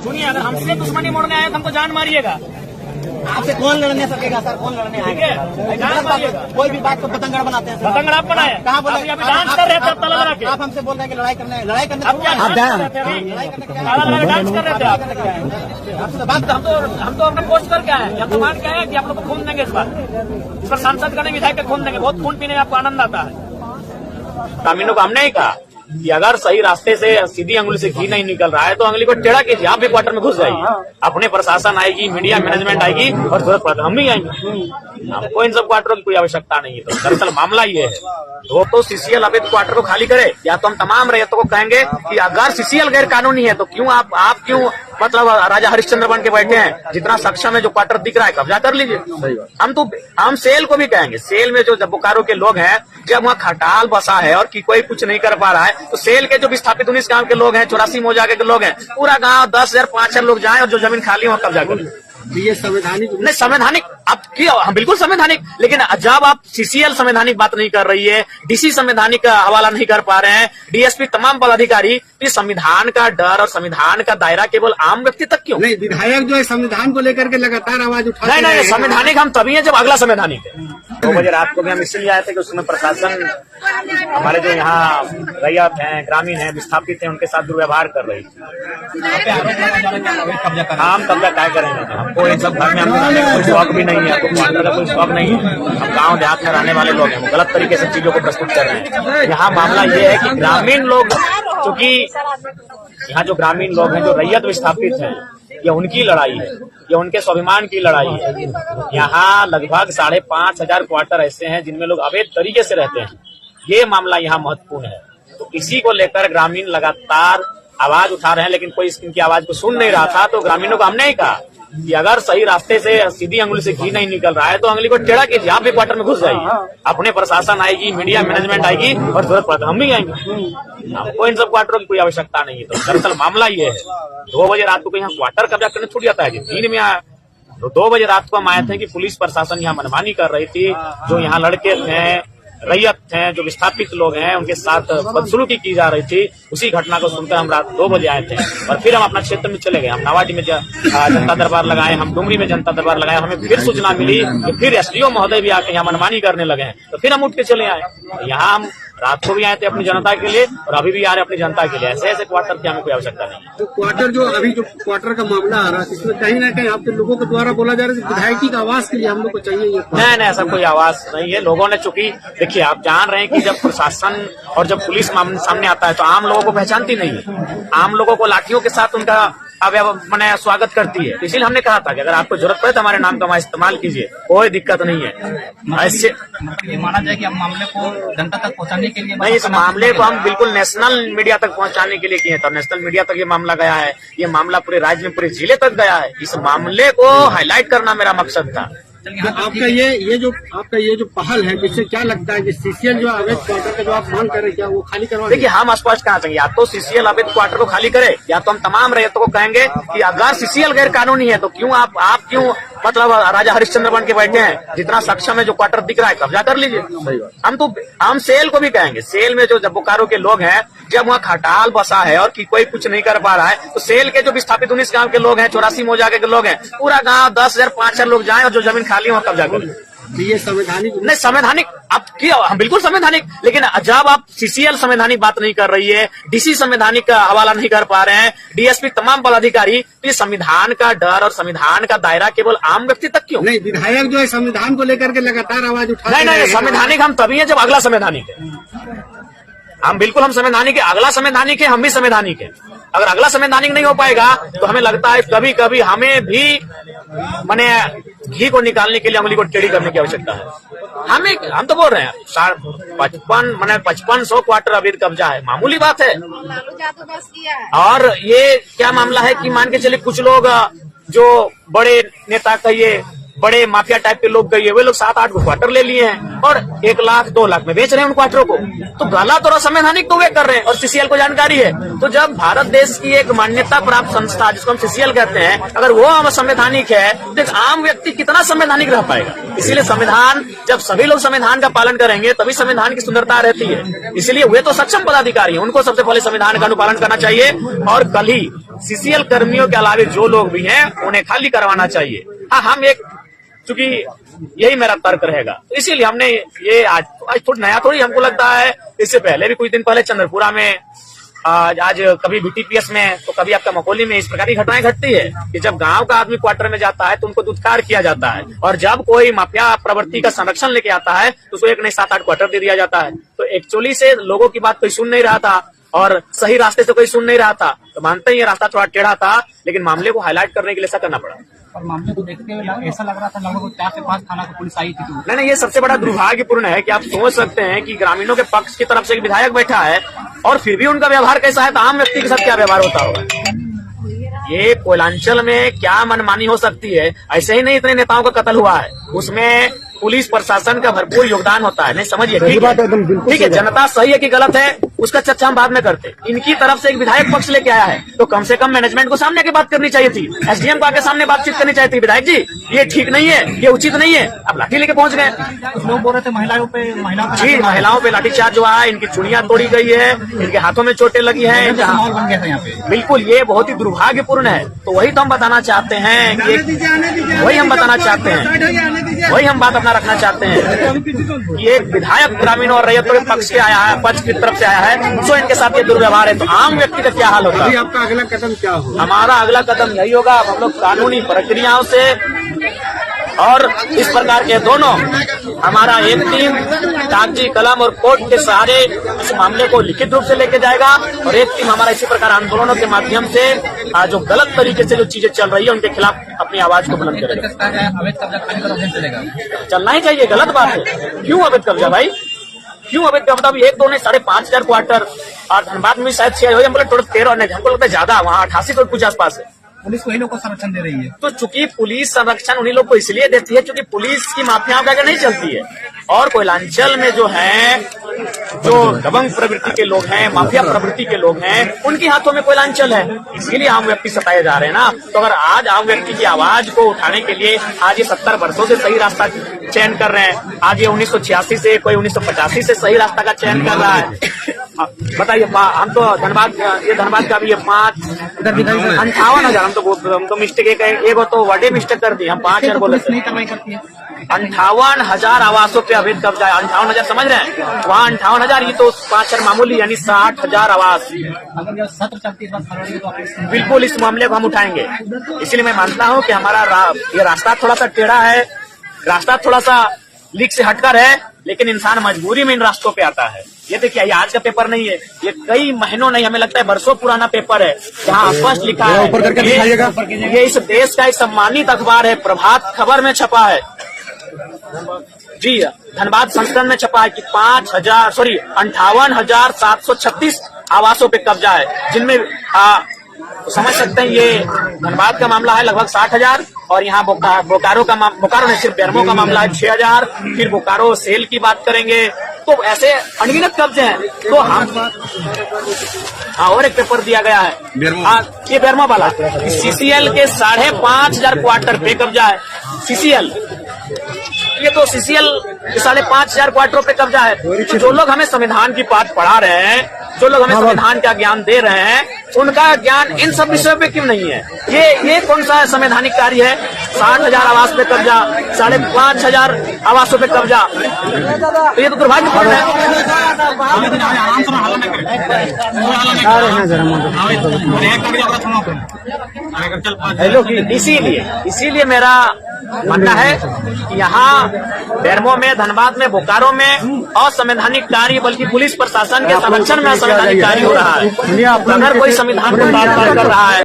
सुनिए, अगर हमसे दुश्मनी मोड़ने आए तो हमको जान मारिएगा। आपसे कौन लड़ने सकेगा सर? कौन लड़ने आएगा? जान मारिएगा। कोई भी बात को पतंगड़ बनाते हैं सर। पतंग आप बनाए? कहाँ बोले? अभी डांस कर रहे थे आप ताला लगा के। आप हमसे बोल रहे हैं कि लड़ाई करने अब क्या डांस कर रहे थे अभी? ताला लगा के डांस कर रहे थे आप। हम तो अपने पोस्ट करके आए। या तो मान के आए कि आप लोग को खून देंगे इस पर सांसद का नहीं, विधायक का खून देंगे। बहुत खून पीने में आपको आनंद आता है। ग्रामीणों को हमने ही कहा कि अगर सही रास्ते से सीधी अंगुली से घी नहीं निकल रहा है तो अंगुली को टेढ़ा कीजिए। आप भी क्वार्टर में घुस जाइए, अपने प्रशासन आएगी, मीडिया मैनेजमेंट आएगी और जरूरत पड़ता हम भी आएंगे। हमको इन सब क्वार्टरों की कोई आवश्यकता नहीं है। तो दरअसल मामला ये है, तो सीसीएल अवैध क्वार्टर को खाली करे, या तो हम तमाम रैयतों को कहेंगे कि अगर सीसीएल गैर कानूनी है तो क्यों आप क्यों मतलब राजा हरिश्चंद्र बन के बैठे हैं? जितना सक्षम है जो क्वार्टर दिख रहा है कब्जा कर लीजिए। हम सेल को भी कहेंगे, सेल में जो बोकारो के लोग हैं, जब वहाँ खटाल बसा है और कोई कुछ नहीं कर पा रहा है, तो सेल के जो विस्थापित 19 गांव के लोग हैं, 84 मौजा के लोग हैं, पूरा गांव 10,000 5,000 लोग जाएं और जो जमीन खाली वहाँ कब्जा करें। ये संवैधानिक नहीं, संवैधानिक आप क्यों? हम बिल्कुल संवैधानिक, लेकिन जब आप सीसीएल संवैधानिक बात नहीं कर रही है, डीसी संवैधानिक का हवाला नहीं कर पा रहे हैं, डीएसपी तमाम पदाधिकारी, तो संविधान का डर और संविधान का दायरा केवल आम व्यक्ति तक क्यों? नहीं, विधायक जो है संविधान को लेकर के लगातार आवाज उठा रहे हैं। नहीं, संवैधानिक हम तभी है जब अगला संवैधानिक है। 2 बजे रात को भी हम इसलिए आए थे कि उसमें प्रशासन हमारे जो यहाँ रैयत हैं, ग्रामीण हैं, विस्थापित हैं, उनके साथ दुर्व्यवहार कर रही थी। हम कब्जा क्या करेंगे? हमको इन सब घर में हमको कोई शौक भी नहीं है, हमको क्वार्टर का कोई शौक नहीं है। हम गांव देहात में रहने वाले लोग हैं, वो गलत तरीके से चीजों को प्रस्तुत कर रहे हैं। यहाँ मामला ये है कि ग्रामीण लोग, क्योंकि यहाँ जो ग्रामीण लोग हैं, जो रैयत विस्थापित हैं, ये उनकी लड़ाई है, ये उनके स्वाभिमान की लड़ाई है। यहाँ लगभग 5,500 क्वार्टर ऐसे हैं जिनमें लोग अवैध तरीके से रहते हैं। ये मामला यहाँ महत्वपूर्ण है। तो इसी को लेकर ग्रामीण लगातार आवाज उठा रहे हैं, लेकिन कोई इनकी आवाज को सुन नहीं रहा था। तो ग्रामीणों को हमने ही कहा कि अगर सही रास्ते से सीधी अंगुली से घी नहीं निकल रहा है तो अंगुली को टेढ़ा कीजिए। आप भी क्वार्टर में घुस जाइए, अपने प्रशासन आएगी, मीडिया मैनेजमेंट आएगी और जरूरत पड़ता हम भी आएंगे। हमको इन सब क्वार्टरों की कोई आवश्यकता नहीं है। तो दरअसल मामला ये है, 2 बजे रात को यहाँ क्वार्टर कब्जा करने छूट जाता है कि दिन में आया। तो 2 बजे रात को हम आए थे कि पुलिस प्रशासन यहाँ मनमानी कर रही थी, जो यहाँ लड़के थे, रैयत हैं, जो विस्थापित लोग हैं, उनके साथ बदसलूकी की जा रही थी। उसी घटना को सुनकर हम रात 2 बजे आए थे और फिर हम अपना क्षेत्र में चले गए। हम नावाडी में जनता दरबार लगाए, हम डुमरी में जनता दरबार लगाए। हमें फिर सूचना मिली कि फिर एसडीओ महोदय भी आके यहाँ मनमानी करने लगे हैं, तो फिर हम उठ के चले आए। यहाँ हम रात को भी आए थे अपनी जनता के लिए और अभी भी आ रहे अपनी जनता के लिए। ऐसे क्वार्टर की हमें कोई आवश्यकता नहीं है। तो क्वार्टर जो अभी जो क्वार्टर का मामला आ रहा है, इसमें कहीं ना कहीं आपके लोगों के द्वारा बोला जा रहा है विधायकी का आवाज के लिए हम लोग को चाहिए ये। नहीं, ऐसा कोई आवाज नहीं है। लोगों ने, चूंकि देखिए आप जान रहे हैं कि जब प्रशासन और जब पुलिस सामने आता है तो आम लोगों को पहचानती नहीं है। आम लोगों को लाठियों के साथ उनका मैंने स्वागत करती है। इसीलिए हमने कहा था कि अगर आपको जरूरत पड़े तो हमारे नाम का इस्तेमाल कीजिए, कोई दिक्कत नहीं है। ऐसे ये माना जाए कि हम मामले को जनता तक पहुंचाने के लिए नहीं, इस मामले को हम बिल्कुल नेशनल मीडिया तक पहुंचाने के लिए किए थे। नेशनल मीडिया तक ये मामला गया है। ये मामला पूरे राज्य में, पूरे जिले तक गया है। इस मामले को हाईलाइट करना मेरा मकसद था। तो आपका ये जो पहल है, जिससे क्या लगता है कि सीसीएल जो अवैध क्वार्टर का जो आप मांग कर रहे हैं, क्या वो खाली करवा? देखिए, हम स्पष्ट कहना चाहेंगे, या तो सीसीएल अवैध क्वार्टर को खाली करे, या तो हम तमाम रैयतों को कहेंगे कि अगर सीसीएल गैर कानूनी है तो क्यों आप क्यों मतलब राजा हरिश्चंद्र बन के बैठे हैं? जितना सक्षम है जो क्वार्टर दिख रहा है कब्जा कर लीजिए। हम सेल को भी कहेंगे, सेल में जो बोकारो के लोग हैं, जब वहाँ खटाल बसा है और कोई कुछ नहीं कर पा रहा है, तो सेल के जो विस्थापित 19 गांव के लोग हैं, 84 मौजा के लोग हैं, पूरा गांव 10,000 5,000 लोग जाएं और जो जमीन खाली वहाँ कब्जा करें। ये संवैधानिक नहीं, संवैधानिक आप क्यों? हम बिल्कुल संवैधानिक, लेकिन जब आप सीसीएल संवैधानिक बात नहीं कर रही है, डीसी संवैधानिक का हवाला नहीं कर पा रहे हैं, डीएसपी तमाम पदाधिकारी, तो ये संविधान का डर और संविधान का दायरा केवल आम व्यक्ति तक क्यों? नहीं, विधायक जो है संविधान को लेकर के लगातार आवाज उठा रहे हैं। नहीं, संवैधानिक हम तभी है जब अगला संवैधानिक है। हम संवैधानिक है, अगला संवैधानिक है, हम भी संवैधानिक है। अगर अगला संवैधानिक नहीं हो पाएगा तो हमें लगता है कभी कभी हमें भी माने घी को निकालने के लिए उंगली को टेढ़ी करने की आवश्यकता है। हम तो बोल रहे हैं 5500 क्वार्टर अभी कब्जा है, मामूली बात है। और ये क्या मामला है कि मान के चलिए कुछ लोग जो बड़े नेता कहिए, बड़े माफिया टाइप के लोग कहिए, वे लोग 7-8 क्वार्टर ले लिए हैं और 1 लाख 2 लाख में बेच रहे हैं उन क्वार्टरों को। तो गलत और असंवैधानिक तो वे कर रहे हैं और सीसीएल को जानकारी है। तो जब भारत देश की एक मान्यता प्राप्त संस्था जिसको हम सीसीएल कहते हैं, अगर वो असंवैधानिक है तो एक आम व्यक्ति कितना संवैधानिक रह पाएगा? इसीलिए संविधान, जब सभी लोग संविधान का पालन करेंगे तभी संविधान की सुंदरता रहती है। इसलिए वे तो सक्षम पदाधिकारी हैं, उनको सबसे पहले संविधान का अनुपालन करना चाहिए। और कल ही सीसीएल कर्मियों के अलावे जो लोग भी हैं उन्हें खाली करवाना चाहिए। हाँ, हम एक, चूंकि यही मेरा तर्क रहेगा, इसीलिए हमने ये आज थोड़ा नया थोड़ी हमको लगता है, इससे पहले भी कुछ दिन पहले चंद्रपुरा में, आज कभी बीटीपीएस में, तो कभी आपका मकोली में इस प्रकार की घटनाएं घटती है कि जब गांव का आदमी क्वार्टर में जाता है तो उनको दुत्कार किया जाता है, और जब कोई माफिया प्रवृत्ति का संरक्षण लेके आता है तो उसको 1 नहीं 7-8 क्वार्टर दे दिया जाता है। तो एक्चुअली से लोगों की बात कोई सुन नहीं रहा था और सही रास्ते से कोई सुन नहीं रहा था, तो मानते हैं ये रास्ता थोड़ा टेढ़ा था, लेकिन मामले को हाईलाइट करने के लिए ऐसा करना पड़ा। और मामले को देखते हुए ऐसा लग रहा था लगभग 4 से 5 थाना की पुलिस आई थी। नहीं, ये सबसे बड़ा दुर्भाग्यपूर्ण है कि आप सोच सकते हैं कि ग्रामीणों के पक्ष की तरफ से एक विधायक बैठा है और फिर भी उनका व्यवहार कैसा है, तो आम व्यक्ति के साथ क्या व्यवहार होता होगा। ये कोयलांचल में क्या मनमानी हो सकती है, ऐसे ही नहीं इतने नेताओं का कत्ल हुआ है, उसमें पुलिस प्रशासन का भरपूर योगदान होता है। नहीं समझिए, ठीक है, जनता सही है कि गलत है उसका चर्चा हम बाद में करते। इनकी तरफ से एक विधायक पक्ष लेके आया है तो कम से कम मैनेजमेंट को सामने की बात करनी चाहिए थी, एसडीएम को आके सामने बातचीत करनी चाहिए थी, विधायक जी ये ठीक नहीं है, ये उचित नहीं है, अब लाठी लेके पहुंच गए। कुछ लोग बोल रहे थे महिलाओं पे महिलाओं पे लाठीचार्ज हुआ है, इनकी चुड़ियां तोड़ी गई है, इनके हाथों में चोटें लगी है, माहौल बन गया था यहाँ पे। बिल्कुल, ये बहुत ही दुर्भाग्यपूर्ण है। तो वही तो हम बताना चाहते हैं, वही हम बताना चाहते हैं, वही हम बात अपना रखना चाहते हैं। ये विधायक ग्रामीण और रैयतों के पक्ष के आया है, पक्ष की तरफ से आया है, तो इनके साथ ये दुर्व्यवहार है, तो आम व्यक्ति का क्या हाल होगा। अभी आपका अगला कदम क्या होगा? हमारा अगला कदम यही होगा, हम लोग कानूनी प्रक्रियाओं से और इस प्रकार के दोनों, हमारा एक टीम कागजी कलम और कोर्ट के सहारे इस मामले को लिखित रूप से लेके जाएगा, और एक टीम हमारा इसी प्रकार आंदोलनों के माध्यम से जो गलत तरीके से जो चीजें चल रही है उनके खिलाफ अपनी आवाज को बुलंद करेगा। चलना ही चाहिए, गलत बात है। क्यों अवैध कब्जा भाई, क्यों अवैध कब्जा? 1-2 नहीं 5,500 क्वार्टर, और धनबाद में शायद 6 हो, हम बोले 13 नहीं, हमको लगता है ज्यादा, वहाँ 88 करोड़ कुछ आसपास है। पुलिस वही लोग को संरक्षण दे रही है। तो चूंकि पुलिस संरक्षण उन्हीं लोग को इसलिए देती है क्योंकि पुलिस की माफियाओं का नहीं चलती है, और कोयलांचल में जो है, जो दबंग प्रवृत्ति के लोग हैं, माफिया प्रवृत्ति के लोग हैं, उनके हाथों में कोयलांचल है, इसीलिए आम व्यक्ति सताए जा रहे हैं ना। तो अगर आज आम व्यक्ति की आवाज को उठाने के लिए आज ये 70 वर्षों से सही रास्ता चयन कर रहे हैं, आज ये 1986 से, कोई 1985 से सही रास्ता का चयन कर रहा है। बताइए, हम तो धनबाद, ये धनबाद का भी ये 58,000, हम तो मिस्टेक एक तो वर्डे मिस्टेक कर दी, हम 5,000 बोले थे। 58,000 आवासों पे अवैध कब्जा है, 58,000 समझ रहे हैं, वहाँ 58,000, ये तो 5,000 मामूली, यानी 60,000 आवास। अगर सत्र चलती फरवरी तो बिल्कुल इस मामले को हम उठाएंगे। इसलिए मैं मानता हूँ कि हमारा ये रास्ता थोड़ा सा टेढ़ा है, रास्ता थोड़ा सा लीक से हटकर है, लेकिन इंसान मजबूरी में इन रास्तों पे आता है। ये देखिए, ये आज का पेपर नहीं है, ये कई महीनों नहीं, हमें लगता है वर्षों पुराना पेपर है, जहाँ स्पष्ट लिखा है, ये इस देश का एक सम्मानित अखबार है, प्रभात खबर में छपा है जी, धनबाद संस्करण में छपा है कि 58,736 आवासों पे कब्जा है, जिनमें समझ सकते हैं ये धनबाद का मामला है लगभग 60,000, और यहाँ बोकारो का बोकारो नहीं, सिर्फ बेरमो का मामला है 6,000, फिर बोकारो सेल की बात करेंगे तो ऐसे अनगिनत कब्जे हैं। तो हम और एक पेपर दिया गया है, ये बेरमो वाला, सीसीएल के 5,500 क्वार्टर पे कब्जा है। सीसीएल, ये तो सीसीएल 5,500 क्वार्टरों पे कब्जा है। तो जो लोग हमें संविधान की बात पढ़ा रहे हैं, जो लोग हमें संविधान का ज्ञान दे रहे हैं, उनका ज्ञान इन सब विषयों पे क्यों नहीं है? ये कौन सा संवैधानिक कार्य है? 60,000 आवास पे कब्जा, 5,500 आवासों पे कब्जा, तो ये तो दुर्भाग्यपूर्ण है। इसीलिए मेरा मानना है कि यहाँ बेरमो में, धनबाद में, बोकारो में असंवैधानिक कार्य, बल्कि पुलिस प्रशासन के संरक्षण में असंवैधानिक कार्य हो रहा है। अगर कोई संविधान को बार बार कर रहा है